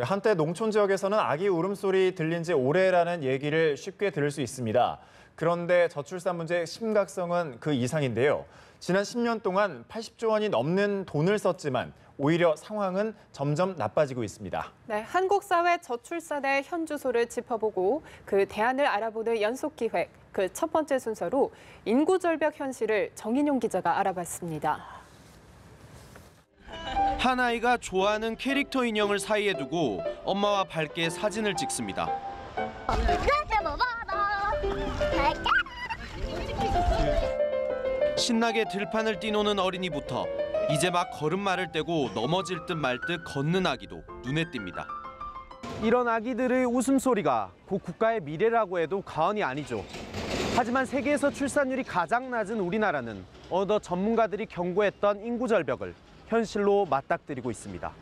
네, 한때 농촌 지역에서는 아기 울음소리 들린 지 오래라는 얘기를 쉽게 들을 수 있습니다. 그런데 저출산 문제의 심각성은 그 이상인데요. 지난 10년 동안 80조 원이 넘는 돈을 썼지만 오히려 상황은 점점 나빠지고 있습니다. 네, 한국 사회 저출산의 현주소를 짚어보고 그 대안을 알아보는 연속기획, 그 첫 번째 순서로 인구 절벽 현실을 정인용 기자가 알아봤습니다. 한 아이가 좋아하는 캐릭터 인형을 사이에 두고 엄마와 밝게 사진을 찍습니다. 신나게 들판을 뛰노는 어린이부터 이제 막 걸음마를 떼고 넘어질 듯 말 듯 걷는 아기도 눈에 띕니다. 이런 아기들의 웃음소리가 곧 국가의 미래라고 해도 과언이 아니죠. 하지만 세계에서 출산율이 가장 낮은 우리나라는 어느덧 전문가들이 경고했던 인구 절벽을 현실로 맞닥뜨리고 있습니다.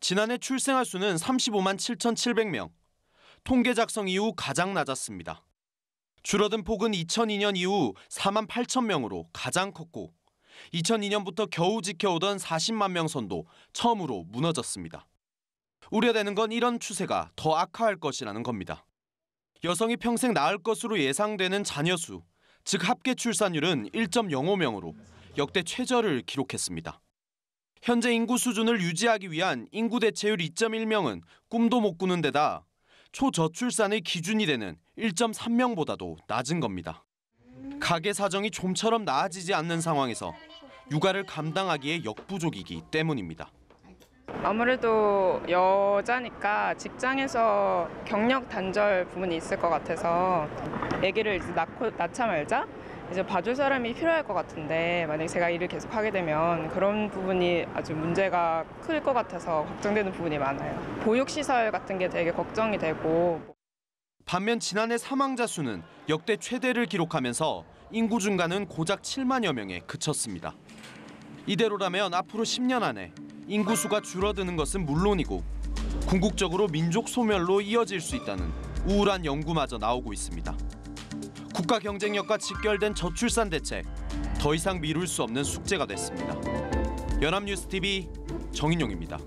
지난해 출생아 수는 35만 7,700명. 통계 작성 이후 가장 낮았습니다. 줄어든 폭은 2002년 이후 4만 8천 명으로 가장 컸고 2002년부터 겨우 지켜오던 40만 명 선도 처음으로 무너졌습니다. 우려되는 건 이런 추세가 더 악화할 것이라는 겁니다. 여성이 평생 낳을 것으로 예상되는 자녀 수, 즉 합계 출산율은 1.05명으로 역대 최저를 기록했습니다. 현재 인구 수준을 유지하기 위한 인구 대체율 2.1명은 꿈도 못 꾸는 데다 초저출산의 기준이 되는 1.3명보다도 낮은 겁니다. 가계 사정이 좀처럼 나아지지 않는 상황에서 육아를 감당하기에 역부족이기 때문입니다. 아무래도 여자니까 직장에서 경력 단절 부분이 있을 것 같아서 아기를 낳자마자 이제 봐줄 사람이 필요할 것 같은데 만약에 제가 일을 계속 하게 되면 그런 부분이 아주 문제가 클 것 같아서 걱정되는 부분이 많아요. 보육시설 같은 게 되게 걱정이 되고. 반면 지난해 사망자 수는 역대 최대를 기록하면서 인구 증가는 고작 7만여 명에 그쳤습니다. 이대로라면 앞으로 10년 안에 인구수가 줄어드는 것은 물론이고 궁극적으로 민족 소멸로 이어질 수 있다는 우울한 연구마저 나오고 있습니다. 국가 경쟁력과 직결된 저출산 대책, 더 이상 미룰 수 없는 숙제가 됐습니다. 연합뉴스 TV 정인용입니다.